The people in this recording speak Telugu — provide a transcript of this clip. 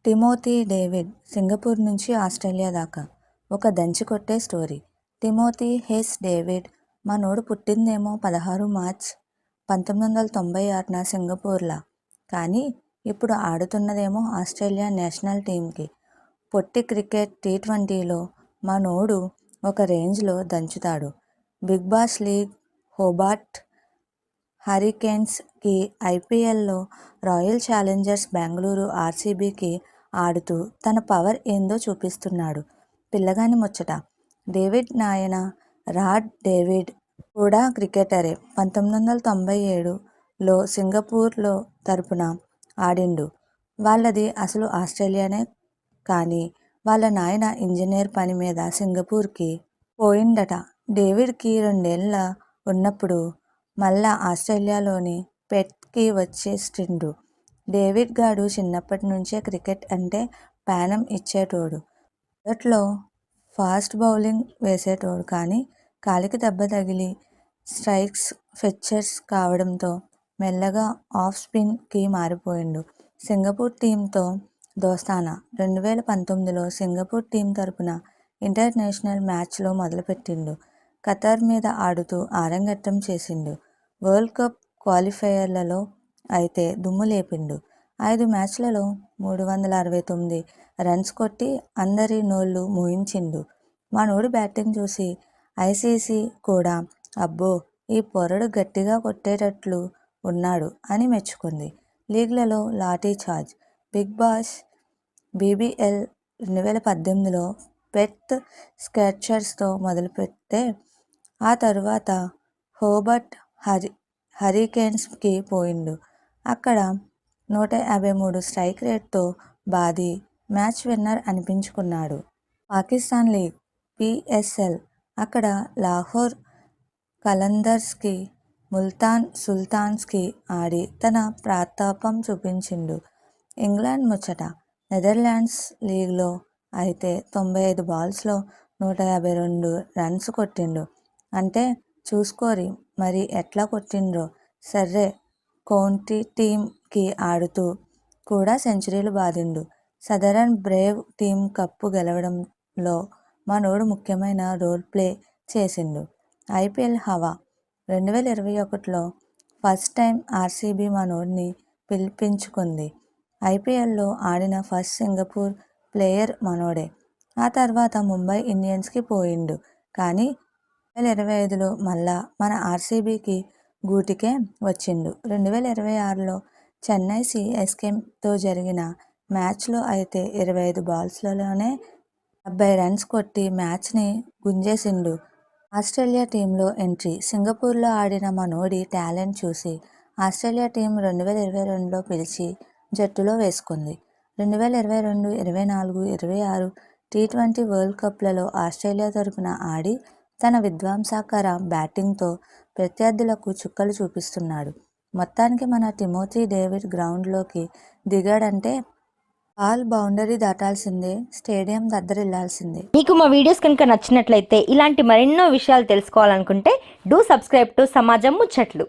టిమోథీ డేవిడ్ సింగపూర్ నుంచి ఆస్ట్రేలియా దాకా ఒక దంచికొట్టే స్టోరీ. టిమోథీ హెస్ డేవిడ్ మనోడు పుట్టిందేమో 16 మార్చ్ 1996న సింగపూర్లా. కానీ ఇప్పుడు ఆడుతున్నదేమో ఆస్ట్రేలియా నేషనల్ టీంకి. పొట్టి క్రికెట్ టీ20లో మనోడు ఒక రేంజ్లో దంచుతాడు. బిగ్ బాష్ లీగ్ హోబార్ట్ హరికేన్స్కి, ఐపీఎల్లో రాయల్ ఛాలెంజర్స్ బెంగళూరు ఆర్సీబీకి ఆడుతూ తన పవర్ ఏందో చూపిస్తున్నాడు. పిల్లగాని ముచ్చట. డేవిడ్ నాయన రాడ్ డేవిడ్ కూడా క్రికెటరే. 1997లో సింగపూర్లో తరపున ఆడిండు. వాళ్ళది అసలు ఆస్ట్రేలియానే. కానీ వాళ్ళ నాయన ఇంజనీర్ పని మీద సింగపూర్కి పోయిండట. డేవిడ్కి 2 ఏళ్ల ఉన్నప్పుడు మళ్ళా ఆస్ట్రేలియాలోని పెర్త్కి వచ్చేసిండు. డేవిడ్ గాడు చిన్నప్పటి నుంచే క్రికెట్ అంటే ప్రాణం ఇచ్చేటోడు. మొదట్లో ఫాస్ట్ బౌలింగ్ వేసేటోడు. కానీ కాలికి దెబ్బ తగిలి స్ట్రైక్స్ ఫెచర్స్ కావడంతో మెల్లగా ఆఫ్ స్పిన్కి మారిపోయిండు. సింగపూర్ టీంతో దోస్తానా. 2019లో సింగపూర్ టీం తరపున ఇంటర్నేషనల్ మ్యాచ్లో మొదలుపెట్టిండు. ఖతర్ మీద ఆడుతూ ఆరంగేట్రం చేసిండు. వరల్డ్ కప్ క్వాలిఫైయర్లలో అయితే దుమ్ము లేపిండు. 5 మ్యాచ్లలో 369 రన్స్ కొట్టి అందరి నోళ్లు మూయించిండు. మనోడి బ్యాటింగ్ చూసి ఐసీసీ కూడా అబ్బో ఈ పోరడు గట్టిగా కొట్టేటట్లు ఉన్నాడు అని మెచ్చుకుంది. లీగ్లలో lathi charge. Big bash BBL 2018లో పెర్త్ స్కెచర్స్తో మొదలుపెడితే ఆ తరువాత హోబర్ట్ హరికేన్స్కి పోయిండు. అక్కడ 153 స్ట్రైక్ రేట్తో బాది మ్యాచ్ విన్నర్ అనిపించుకున్నాడు. Pakistan league PSL. అక్కడ లాహోర్ కలందర్స్కి, ముల్తాన్ సుల్తాన్స్కి ఆడి తన ప్రతాపం చూపించిండు. ఇంగ్లాండ్ ముచ్చట. నెదర్లాండ్స్ లీగ్లో అయితే 95 బాల్స్లో 152 రన్స్ కొట్టిండు. అంటే చూస్కోరి మరి ఎట్లా కొట్టిండ్రో. సర్రే కౌంటీ టీంకి ఆడుతూ కూడా సెంచరీలు బాదిండు. సదరన్ బ్రేవ్ టీం కప్పు గెలవడంలో మనోడు ముఖ్యమైన రోల్ ప్లే చేసిండు. ఐపీఎల్ హవా. 2021లో ఫస్ట్ టైం ఆర్సీబీ మనోడ్ని పిలిపించుకుంది. ఐపీఎల్లో ఆడిన ఫస్ట్ సింగపూర్ ప్లేయర్ మనోడే. ఆ తర్వాత ముంబై ఇండియన్స్కి పోయిండు. కానీ 2025లో మళ్ళా మన ఆర్సీబీకి గూటికే వచ్చిండు. 2026లో చెన్నై సీఎస్కేతో జరిగిన మ్యాచ్లో అయితే 25 బాల్స్లోనే 70 రన్స్ కొట్టి మ్యాచ్ని గుంజేసిండు. ఆస్ట్రేలియా టీంలో ఎంట్రీ. సింగపూర్లో ఆడిన మనోడి టాలెంట్ చూసి ఆస్ట్రేలియా టీం 2022లో పిలిచి జట్టులో వేసుకుంది. 2022, 24, 26 టీ20 వరల్డ్ కప్లలో ఆస్ట్రేలియా తరపున ఆడి తన విధ్వంసకర బ్యాటింగ్తో ప్రత్యర్థులకు చుక్కలు చూపిస్తున్నాడు. మొత్తానికి మన టిమోథీ డేవిడ్ గ్రౌండ్లోకి దిగాడంటే బాల్ బౌండరీ దాటాల్సిందే, స్టేడియం దద్దరిల్లాల్సిందే. మీకు మా వీడియోస్ కనుక నచ్చినట్లయితే ఇలాంటి మరెన్నో విషయాలు తెలుసుకోవాలనుకుంటే డూ సబ్స్క్రైబ్ టు సమాజం ముచ్చట్లు.